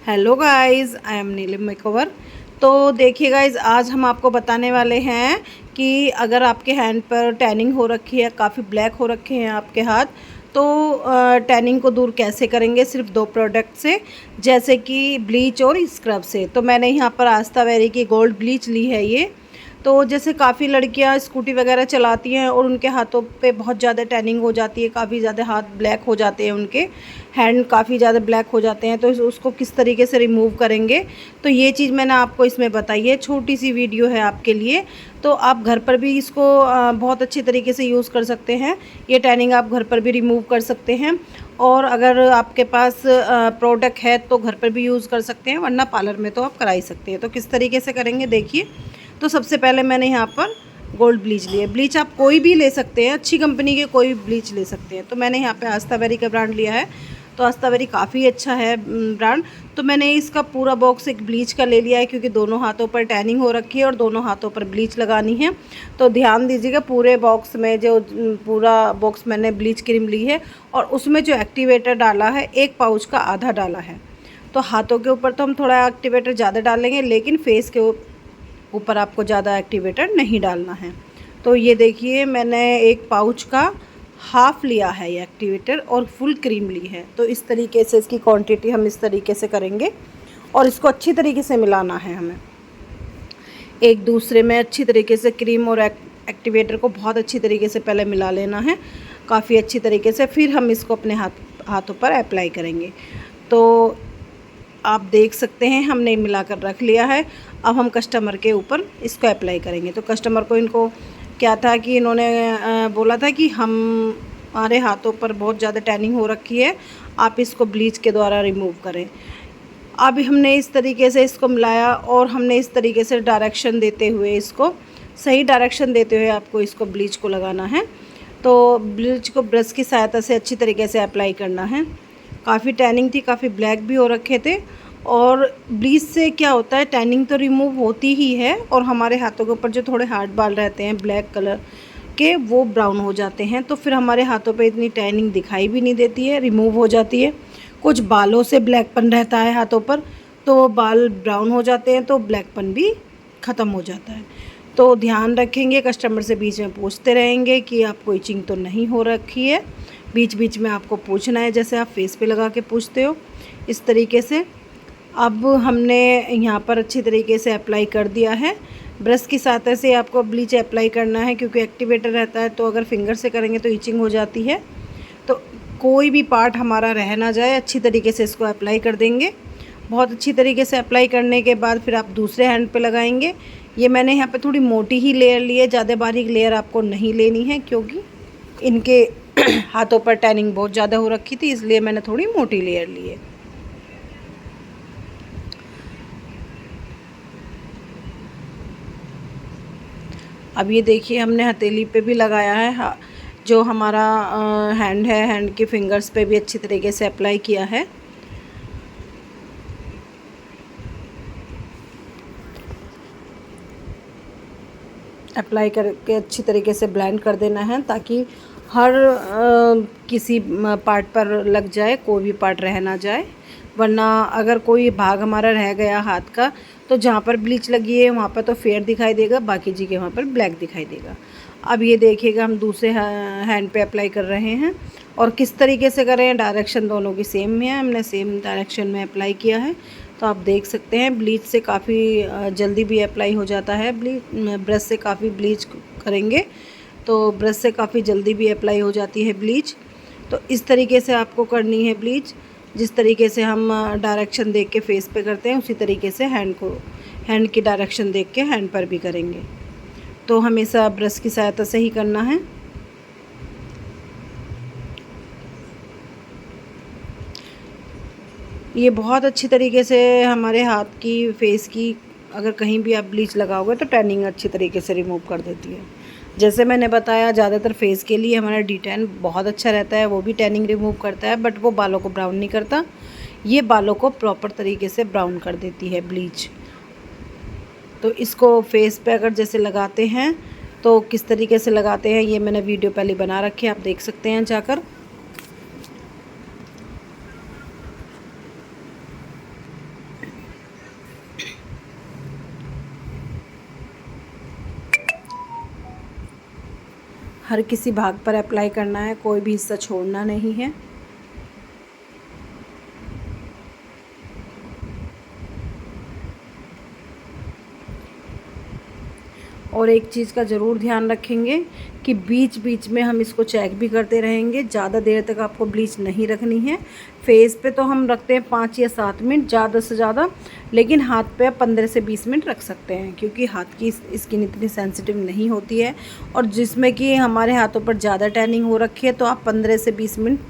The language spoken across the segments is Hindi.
Hello guys, I am Neelim makeover. तो देखिए गाइस, आज हम आपको बताने वाले हैं कि अगर आपके हैंड पर टैनिंग हो रखी है, काफ़ी ब्लैक हो रखे हैं आपके हाथ, तो टैनिंग को दूर कैसे करेंगे सिर्फ दो प्रोडक्ट से, जैसे कि ब्लीच और स्क्रब से। तो मैंने यहाँ पर आस्था वेरी की गोल्ड ब्लीच ली है ये। तो जैसे काफ़ी लड़कियां स्कूटी वगैरह चलाती हैं और उनके हाथों पे बहुत ज़्यादा टैनिंग हो जाती है, काफ़ी ज़्यादा हाथ ब्लैक हो जाते हैं, उनके हैंड काफ़ी ज़्यादा ब्लैक हो जाते हैं। तो उसको किस तरीके से रिमूव करेंगे, तो ये चीज़ मैंने आपको इसमें बताई है। छोटी सी वीडियो है आपके लिए, तो आप घर पर भी इसको बहुत अच्छी तरीके से यूज़ कर सकते हैं। ये टैनिंग आप घर पर भी रिमूव कर सकते हैं, और अगर आपके पास प्रोडक्ट है तो घर पर भी यूज़ कर सकते हैं, वरना पार्लर में तो आप करा ही सकते हैं। तो किस तरीके से करेंगे देखिए। तो सबसे पहले मैंने यहाँ पर गोल्ड ब्लीच लिए। ब्लीच आप कोई भी ले सकते हैं, अच्छी कंपनी के कोई ब्लीच ले सकते हैं। तो मैंने यहाँ पे आस्था वेरी का ब्रांड लिया है। तो आस्था वेरी काफ़ी अच्छा है ब्रांड। तो मैंने इसका पूरा बॉक्स एक ब्लीच का ले लिया है, क्योंकि दोनों हाथों पर टैनिंग हो रखी है और दोनों हाथों पर ब्लीच लगानी है। तो ध्यान दीजिएगा, पूरे बॉक्स में जो पूरा बॉक्स मैंने ब्लीच क्रीम ली है, और उसमें जो एक्टिवेटर डाला है, एक पाउच का आधा डाला है। तो हाथों के ऊपर तो हम थोड़ा एक्टिवेटर ज़्यादा डालेंगे, लेकिन फेस के ऊपर आपको ज़्यादा एक्टिवेटर नहीं डालना है। तो ये देखिए, मैंने एक पाउच का हाफ़ लिया है ये एक्टिवेटर, और फुल क्रीम ली है। तो इस तरीके से इसकी क्वांटिटी हम इस तरीके से करेंगे, और इसको अच्छी तरीके से मिलाना है हमें एक दूसरे में। अच्छी तरीके से क्रीम और एक्टिवेटर को बहुत अच्छी तरीके से पहले मिला लेना है, काफ़ी अच्छी तरीके से। फिर हम इसको अपने हाथों पर अप्लाई करेंगे। तो आप देख सकते हैं, हमने मिलाकर रख लिया है। अब हम कस्टमर के ऊपर इसको अप्लाई करेंगे। तो कस्टमर को इनको क्या था कि इन्होंने बोला था कि हमारे हाथों पर बहुत ज़्यादा टैनिंग हो रखी है, आप इसको ब्लीच के द्वारा रिमूव करें। अब हमने इस तरीके से इसको मिलाया, और हमने इस तरीके से डायरेक्शन देते हुए, इसको सही डायरेक्शन देते हुए आपको इसको ब्लीच को लगाना है। तो ब्लीच को ब्रश की सहायता से अच्छी तरीके से अप्लाई करना है। काफ़ी टैनिंग थी, काफ़ी ब्लैक भी हो रखे थे। और ब्लीच से क्या होता है, टैनिंग तो रिमूव होती ही है, और हमारे हाथों के ऊपर जो थोड़े हार्ड बाल रहते हैं ब्लैक कलर के, वो ब्राउन हो जाते हैं। तो फिर हमारे हाथों पे इतनी टैनिंग दिखाई भी नहीं देती है, रिमूव हो जाती है। कुछ बालों से ब्लैकपन रहता है हाथों पर, तो बाल ब्राउन हो जाते हैं, तो ब्लैकपन भी ख़त्म हो जाता है। तो ध्यान रखेंगे, कस्टमर से बीच में पूछते रहेंगे कि आपको इचिंग तो नहीं हो रखी है। बीच बीच में आपको पूछना है, जैसे आप फेस पे लगा के पूछते हो, इस तरीके से। अब हमने यहाँ पर अच्छी तरीके से अप्लाई कर दिया है। ब्रश की सहायता से आपको ब्लीच अप्लाई करना है, क्योंकि एक्टिवेटर रहता है, तो अगर फिंगर से करेंगे तो इचिंग हो जाती है। तो कोई भी पार्ट हमारा रह ना जाए, अच्छी तरीके से इसको अप्लाई कर देंगे। बहुत अच्छी तरीके से अप्लाई करने के बाद फिर आप दूसरे हैंड पे लगाएंगे। ये मैंने यहाँ पे थोड़ी मोटी ही लेयर ली है, ज़्यादा बारीक लेयर आपको नहीं लेनी है, क्योंकि इनके हाथों पर टैनिंग बहुत ज़्यादा हो रखी थी, इसलिए मैंने थोड़ी मोटी लेयर ली है। अब ये देखिए, हमने हथेली पे भी लगाया है, जो हमारा हैंड है, हैंड के फिंगर्स पे भी अच्छी तरीके से अप्लाई किया है। अप्लाई करके अच्छी तरीके से ब्लेंड कर देना है, ताकि हर किसी पार्ट पर लग जाए, कोई भी पार्ट रह ना जाए। वरना अगर कोई भाग हमारा रह गया हाथ का, तो जहाँ पर ब्लीच लगी है वहाँ पर तो फेयर दिखाई देगा, बाकी जगह वहाँ पर ब्लैक दिखाई देगा। अब ये देखिएगा, हम दूसरे हैंड पे अप्लाई कर रहे हैं, और किस तरीके से करें, डायरेक्शन दोनों की सेम है, हमने सेम डायरेक्शन में अप्लाई किया है। तो आप देख सकते हैं, ब्लीच से काफ़ी जल्दी भी अप्लाई हो जाता है। ब्रश से काफ़ी ब्लीच करेंगे तो ब्रश से काफ़ी जल्दी भी अप्लाई हो जाती है ब्लीच। तो इस तरीके से आपको करनी है ब्लीच। जिस तरीके से हम डायरेक्शन देख के फेस पे करते हैं, उसी तरीके से हैंड की डायरेक्शन देख के हैंड पर भी करेंगे। तो हमेशा ब्रश की सहायता से ही करना है। ये बहुत अच्छी तरीके से हमारे हाथ की, फेस की, अगर कहीं भी आप ब्लीच लगाओगे तो टैनिंग अच्छी तरीके से रिमूव कर देती है। जैसे मैंने बताया, ज़्यादातर फेस के लिए हमारा D10 बहुत अच्छा रहता है, वो भी टैनिंग रिमूव करता है, बट वो बालों को ब्राउन नहीं करता। ये बालों को प्रॉपर तरीके से ब्राउन कर देती है ब्लीच। तो इसको फेस पे अगर जैसे लगाते हैं, तो किस तरीके से लगाते हैं, ये मैंने वीडियो पहले बना रखी है, आप देख सकते हैं जाकर। हर किसी भाग पर अप्लाई करना है, कोई भी हिस्सा छोड़ना नहीं है। और एक चीज़ का ज़रूर ध्यान रखेंगे कि बीच बीच में हम इसको चेक भी करते रहेंगे। ज़्यादा देर तक आपको ब्लीच नहीं रखनी है। फेस पे तो हम रखते हैं 5 या 7 मिनट ज़्यादा से ज़्यादा, लेकिन हाथ पे आप 15 से 20 मिनट रख सकते हैं, क्योंकि हाथ की स्किन इतनी सेंसिटिव नहीं होती है। और जिसमें कि हमारे हाथों पर ज़्यादा टैनिंग हो रखी है, तो आप 15 से 20 मिनट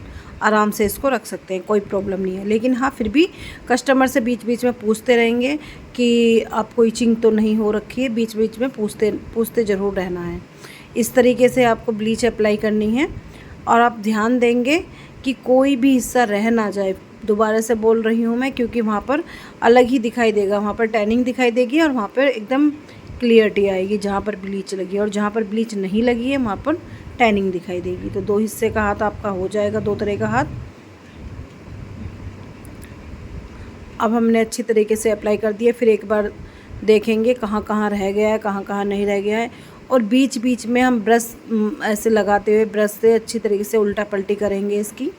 आराम से इसको रख सकते हैं, कोई प्रॉब्लम नहीं है। लेकिन हाँ, फिर भी कस्टमर से बीच बीच में पूछते रहेंगे कि आपको इचिंग तो नहीं हो रखी है, बीच बीच में पूछते ज़रूर रहना है। इस तरीके से आपको ब्लीच अप्लाई करनी है। और आप ध्यान देंगे कि कोई भी हिस्सा रह ना जाए। दोबारा से बोल रही हूँ मैं, क्योंकि वहाँ पर अलग ही दिखाई देगा, वहाँ पर टैनिंग दिखाई देगी और वहाँ पर एकदम क्लियरिटी आएगी जहाँ पर ब्लीच लगी है, और जहाँ पर ब्लीच नहीं लगी है वहाँ पर टैनिंग दिखाई देगी। तो 2 हिस्से का हाथ आपका हो जाएगा, 2 तरह का हाथ। अब हमने अच्छी तरीके से अप्लाई कर दिया। फिर एक बार देखेंगे कहाँ कहाँ रह गया है, कहाँ कहाँ नहीं रह गया है। और बीच बीच में हम ब्रश ऐसे लगाते हुए ब्रश से अच्छी तरीके से उल्टा पलटी करेंगे इसकी।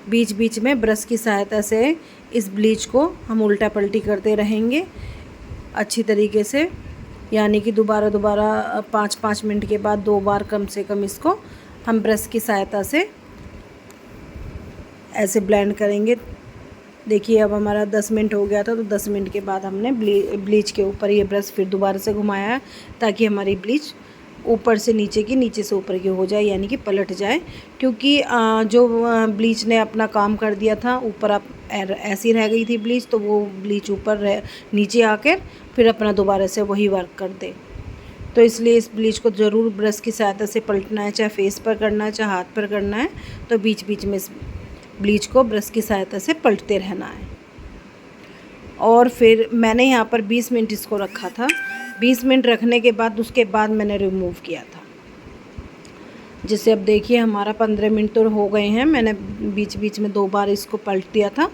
बीच बीच में ब्रश की सहायता से इस ब्लीच को हम उल्टा पलटी करते रहेंगे अच्छी तरीके से, यानी कि दोबारा 5-5 मिनट के बाद 2 बार कम से कम इसको हम ब्रश की सहायता से ऐसे ब्लेंड करेंगे। देखिए अब हमारा 10 मिनट हो गया था, तो 10 मिनट के बाद हमने ब्लीच के ऊपर ये ब्रश फिर दोबारा से घुमाया, ताकि हमारी ब्लीच ऊपर से नीचे की, नीचे से ऊपर की हो जाए, यानी कि पलट जाए। क्योंकि जो ब्लीच ने अपना काम कर दिया था, ऊपर आप ऐसी रह गई थी ब्लीच, तो वो ब्लीच ऊपर नीचे आकर फिर अपना दोबारा से वही वर्क कर दे। तो इसलिए इस ब्लीच को ज़रूर ब्रश की सहायता से पलटना है, चाहे फेस पर करना है चाहे हाथ पर करना है। तो बीच बीच में इस ब्लीच को ब्रश की सहायता से पलटते रहना है। और फिर मैंने यहाँ पर 20 मिनट इसको रखा था। 20 मिनट रखने के बाद उसके बाद मैंने रिमूव किया था। जैसे अब देखिए हमारा 15 मिनट तो हो गए हैं। मैंने बीच बीच में 2 बार इसको पलट दिया था,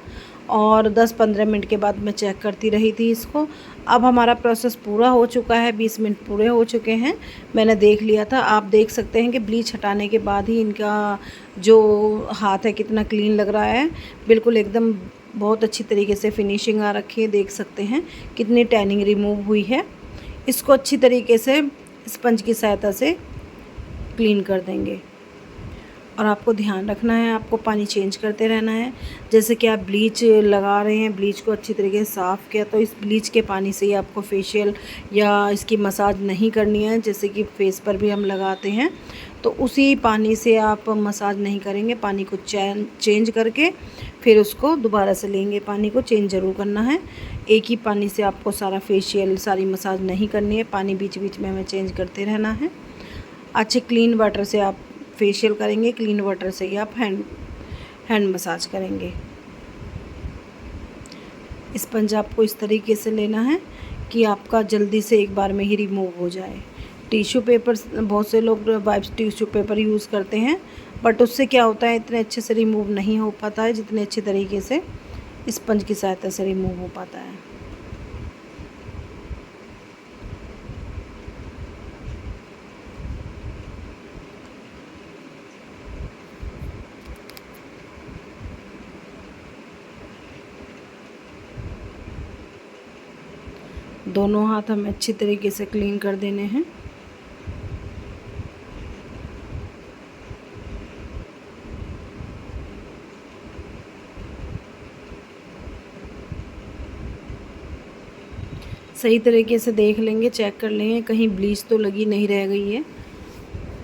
और 10-15 मिनट के बाद मैं चेक करती रही थी इसको। अब हमारा प्रोसेस पूरा हो चुका है, 20 मिनट पूरे हो चुके हैं। मैंने देख लिया था। आप देख सकते हैं कि ब्लीच हटाने के बाद ही इनका जो हाथ है कितना क्लीन लग रहा है। बिल्कुल एकदम बहुत अच्छी तरीके से फिनिशिंग आ रखी है। देख सकते हैं कितनी टैनिंग रिमूव हुई है। इसको अच्छी तरीके से स्पंज की सहायता से क्लीन कर देंगे। और आपको ध्यान रखना है, आपको पानी चेंज करते रहना है। जैसे कि आप ब्लीच लगा रहे हैं, ब्लीच को अच्छी तरीके से साफ़ किया, तो इस ब्लीच के पानी से ही आपको फेशियल या इसकी मसाज नहीं करनी है। जैसे कि फेस पर भी हम लगाते हैं, तो उसी पानी से आप मसाज नहीं करेंगे। पानी को चेंज करके फिर उसको दोबारा से लेंगे। पानी को चेंज ज़रूर करना है। एक ही पानी से आपको सारा फेशियल, सारी मसाज नहीं करनी है। पानी बीच बीच में हमें चेंज करते रहना है। अच्छे क्लीन वाटर से आप फेशियल करेंगे, क्लीन वाटर से ही आप हैंड मसाज करेंगे। स्पंज आपको इस तरीके से लेना है कि आपका जल्दी से एक बार में ही रिमूव हो जाए। टिश्यू पेपर, बहुत से लोग वाइप्स टिश्यू पेपर यूज़ करते हैं, बट उससे क्या होता है, इतने अच्छे से रिमूव नहीं हो पाता है जितने अच्छे तरीके से स्पंज की सहायता से रिमूव हो पाता है। दोनों हाथ हमें अच्छी तरीके से क्लीन कर देने हैं। सही तरीके से देख लेंगे, चेक कर लेंगे कहीं ब्लीच तो लगी नहीं रह गई है।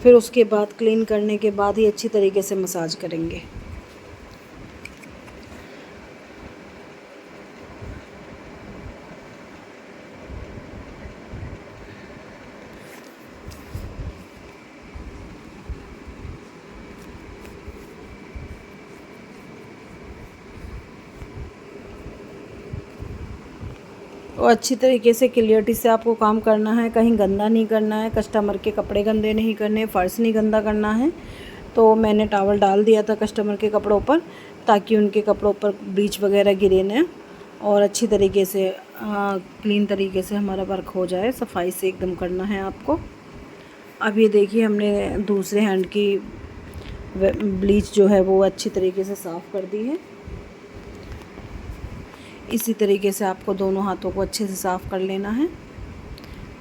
फिर उसके बाद क्लीन करने के बाद ही अच्छी तरीके से मसाज करेंगे। और अच्छी तरीके से क्लियरिटी से आपको काम करना है, कहीं गंदा नहीं करना है, कस्टमर के कपड़े गंदे नहीं करने, फ़र्श नहीं गंदा करना है। तो मैंने टॉवल डाल दिया था कस्टमर के कपड़ों पर, ताकि उनके कपड़ों पर ब्लीच वगैरह गिरे ना, और अच्छी तरीके से क्लीन तरीके से हमारा वर्क हो जाए। सफाई से एकदम करना है आपको। अब ये देखिए हमने दूसरे हैंड की ब्लीच जो है वो अच्छी तरीके से साफ़ कर दी है। इसी तरीके से आपको दोनों हाथों को अच्छे से साफ़ कर लेना है।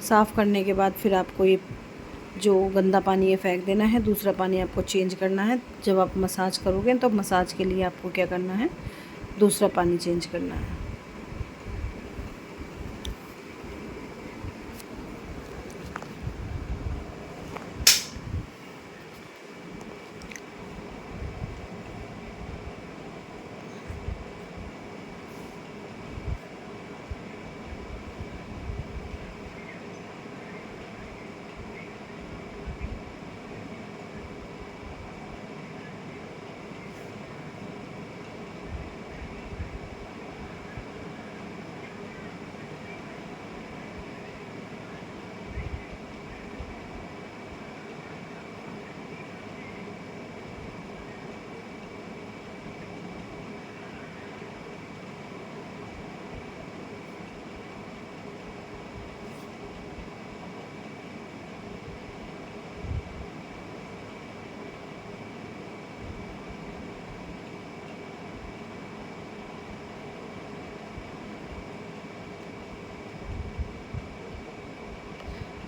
साफ़ करने के बाद फिर आपको ये जो गंदा पानी है फेंक देना है, दूसरा पानी आपको चेंज करना है। जब आप मसाज करोगे तो मसाज के लिए आपको क्या करना है, दूसरा पानी चेंज करना है।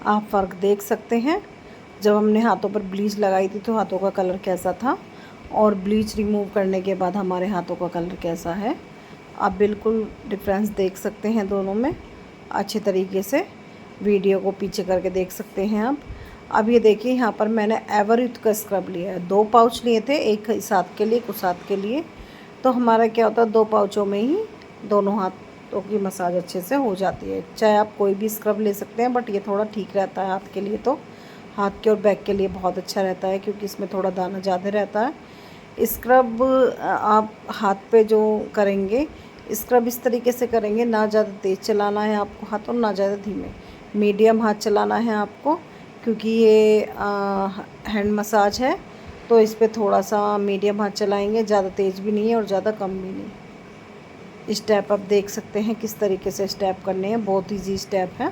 आप फ़र्क देख सकते हैं, जब हमने हाथों पर ब्लीच लगाई थी तो हाथों का कलर कैसा था और ब्लीच रिमूव करने के बाद हमारे हाथों का कलर कैसा है। आप बिल्कुल डिफरेंस देख सकते हैं दोनों में। अच्छे तरीके से वीडियो को पीछे करके देख सकते हैं आप। अब ये देखिए यहाँ पर मैंने एवरयूथ का स्क्रब लिया है। 2 पाउच लिए थे, एक इस हाथ के लिए, कुछ हाथ के लिए। तो हमारा क्या होता है, 2 पाउचों में ही दोनों हाथों की मसाज अच्छे से हो जाती है। चाहे आप कोई भी स्क्रब ले सकते हैं, बट ये थोड़ा ठीक रहता है हाथ के लिए, तो हाथ के और बैक के लिए बहुत अच्छा रहता है क्योंकि इसमें थोड़ा दाना ज़्यादा रहता है। स्क्रब आप हाथ पे जो करेंगे, स्क्रब इस तरीके से करेंगे, ना ज़्यादा तेज़ चलाना है आपको हाथ और ना ज़्यादा धीमे, मीडियम हाथ चलाना है आपको, क्योंकि ये हैंड मसाज है तो इस पे थोड़ा सा मीडियम हाथ चलाएंगे, ज़्यादा तेज़ भी नहीं है और ज़्यादा कम भी नहीं। स्टेप आप देख सकते हैं किस तरीके से स्टेप करने हैं, बहुत ईजी स्टेप है।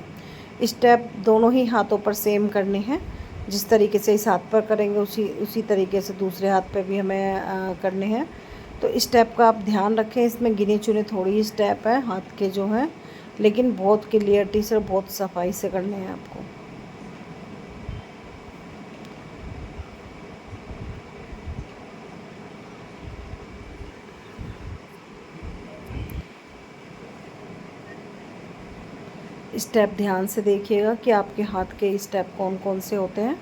स्टेप दोनों ही हाथों पर सेम करने हैं। जिस तरीके से इस हाथ पर करेंगे उसी तरीके से दूसरे हाथ पे भी हमें करने हैं। तो स्टेप का आप ध्यान रखें, इसमें गिने चुने थोड़ी ही स्टेप है हाथ के जो हैं, लेकिन बहुत क्लियरिटी से, बहुत सफाई से करने हैं आपको। स्टेप ध्यान से देखिएगा कि आपके हाथ के स्टेप कौन कौन से होते हैं।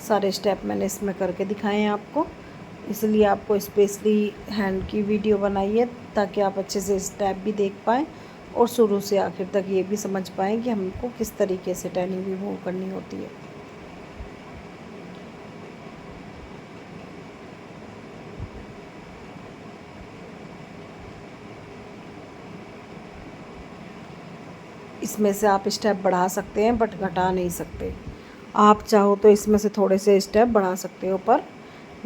सारे स्टेप मैंने इसमें करके दिखाए हैं आपको, इसलिए आपको स्पेशली हैंड की वीडियो बनाई है ताकि आप अच्छे से स्टेप भी देख पाएँ और शुरू से आखिर तक ये भी समझ पाएँ कि हमको किस तरीके से टैनिंग रिमूव करनी होती है। इसमें से आप स्टेप बढ़ा सकते हैं बट घटा नहीं सकते। आप चाहो तो इसमें से थोड़े से स्टेप बढ़ा सकते हो पर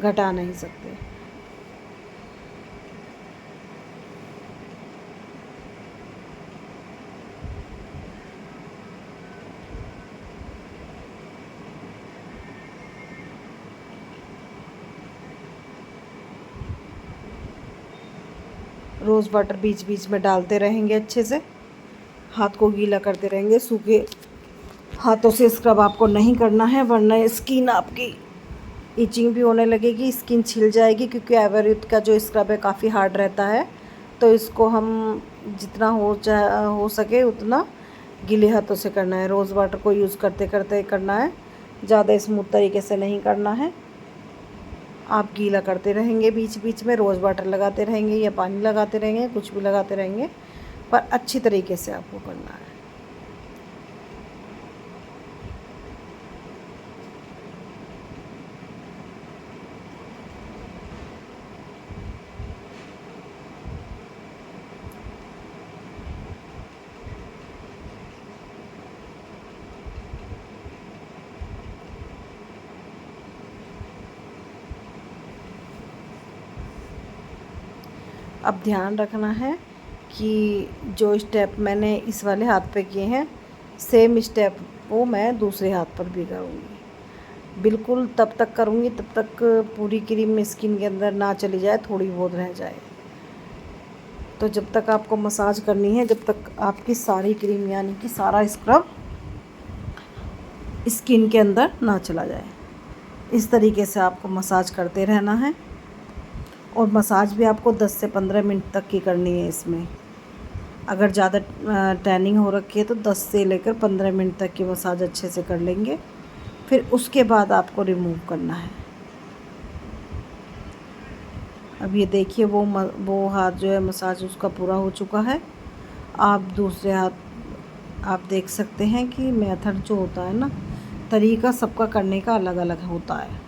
घटा नहीं सकते। रोज़ वाटर बीच बीच में डालते रहेंगे, अच्छे से हाथ को गीला करते रहेंगे। सूखे हाथों से स्क्रब आपको नहीं करना है, वरना स्किन आपकी इचिंग भी होने लगेगी, स्किन छिल जाएगी, क्योंकि एवरयूथ का जो स्क्रब है काफ़ी हार्ड रहता है। तो इसको हम जितना हो सके उतना गीले हाथों से करना है। रोज़ वाटर को यूज़ करते करते करना है, ज़्यादा स्मूथ तरीके से नहीं करना है। आप गीला करते रहेंगे, बीच बीच में रोज़ वाटर लगाते रहेंगे या पानी लगाते रहेंगे, कुछ भी लगाते रहेंगे, पर अच्छी तरीके से आपको करना है। अब ध्यान रखना है कि जो स्टेप मैंने इस वाले हाथ पे किए हैं, सेम स्टेप वो मैं दूसरे हाथ पर भी करूँगी। बिल्कुल तब तक करूँगी तब तक पूरी क्रीम स्किन के अंदर ना चली जाए, थोड़ी बहुत रह जाए। तो जब तक आपको मसाज करनी है, जब तक आपकी सारी क्रीम यानी कि सारा स्क्रब स्किन के अंदर ना चला जाए, इस तरीके से आपको मसाज करते रहना है। और मसाज भी आपको 10 से 15 मिनट तक की करनी है इसमें। अगर ज़्यादा टैनिंग हो रखी है तो 10 से लेकर 15 मिनट तक की मसाज अच्छे से कर लेंगे। फिर उसके बाद आपको रिमूव करना है। अब ये देखिए वो हाथ जो है मसाज उसका पूरा हो चुका है। आप दूसरे हाथ आप देख सकते हैं कि मेथड जो होता है ना, तरीका सबका करने का अलग अलग होता है।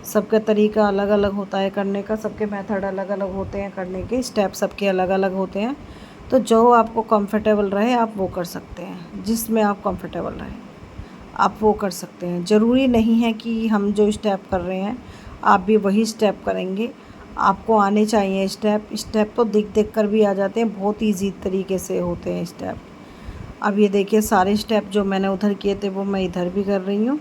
सबका तरीका अलग अलग होता है करने का, सबके मेथड अलग अलग होते हैं करने के, स्टेप सबके अलग अलग होते हैं। तो जो आपको कंफर्टेबल रहे आप वो कर सकते हैं, जिसमें आप कंफर्टेबल रहें आप वो कर सकते हैं। ज़रूरी नहीं है कि हम जो स्टेप कर रहे हैं आप भी वही स्टेप करेंगे। आपको आने चाहिए स्टेप तो देख कर भी आ जाते हैं, बहुत ईजी तरीके से होते हैं स्टेप। अब ये देखिए सारे स्टेप जो मैंने उधर किए थे वो मैं इधर भी कर रही हूँ।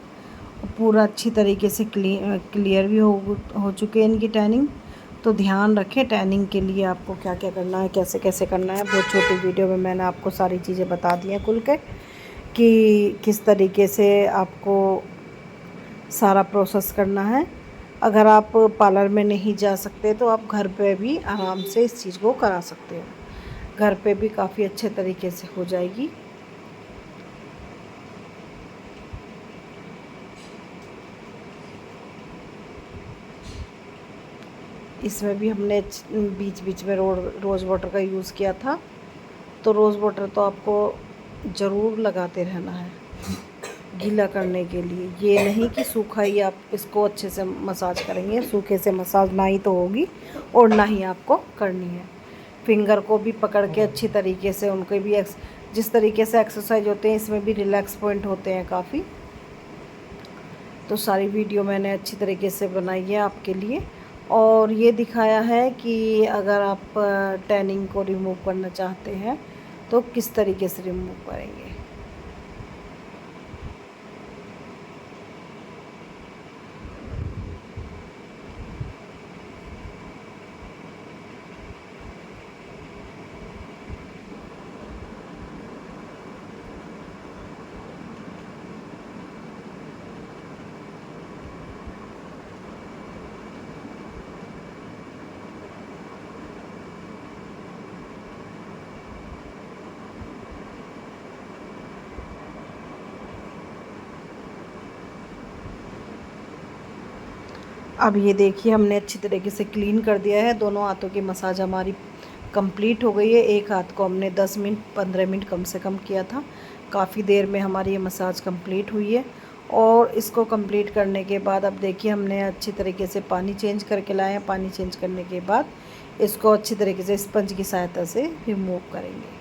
पूरा अच्छी तरीके से क्लियर भी हो चुके हैं इनकी टैनिंग। तो ध्यान रखें टैनिंग के लिए आपको क्या क्या करना है, कैसे कैसे करना है। बहुत छोटी वीडियो में मैंने आपको सारी चीज़ें बता दी हैं खुल के कि किस तरीके से आपको सारा प्रोसेस करना है। अगर आप पार्लर में नहीं जा सकते तो आप घर पे भी आराम से इस चीज़ को करा सकते हो। घर पे भी काफ़ी अच्छे तरीके से हो जाएगी। इसमें भी हमने बीच बीच में रोज़ वाटर का यूज़ किया था। तो रोज़ वाटर तो आपको ज़रूर लगाते रहना है गीला करने के लिए। ये नहीं कि सूखा ही आप इसको अच्छे से मसाज करेंगे, सूखे से मसाज ना ही तो होगी और ना ही आपको करनी है। फिंगर को भी पकड़ के अच्छी तरीके से उनके भी जिस तरीके से एक्सरसाइज होते हैं इसमें भी रिलैक्स पॉइंट होते हैं काफ़ी। तो सारी वीडियो मैंने अच्छी तरीके से बनाई है आपके लिए और ये दिखाया है कि अगर आप टैनिंग को रिमूव करना चाहते हैं तो किस तरीके से रिमूव करेंगे। अब ये देखिए हमने अच्छी तरीके से क्लीन कर दिया है। दोनों हाथों की मसाज हमारी कंप्लीट हो गई है। एक हाथ को हमने 10 मिनट 15 मिनट कम से कम किया था। काफ़ी देर में हमारी ये मसाज कंप्लीट हुई है। और इसको कंप्लीट करने के बाद अब देखिए हमने अच्छी तरीके से पानी चेंज करके लाए हैं। पानी चेंज करने के बाद इसको अच्छी तरीके से स्पंज की सहायता से रिमूव करेंगे।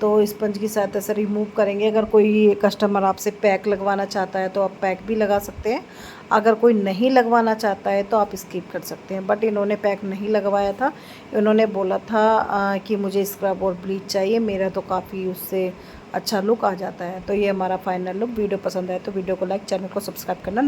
तो स्पंज की सहायता से रिमूव करेंगे। अगर कोई कस्टमर आपसे पैक लगवाना चाहता है तो आप पैक भी लगा सकते हैं। अगर कोई नहीं लगवाना चाहता है तो आप स्किप कर सकते हैं। बट इन्होंने पैक नहीं लगवाया था। इन्होंने बोला था कि मुझे स्क्रब और ब्लीच चाहिए, मेरा तो काफ़ी उससे अच्छा लुक आ जाता है। तो ये हमारा फाइनल लुक। वीडियो पसंद आए तो वीडियो को लाइक, चैनल को सब्सक्राइब करना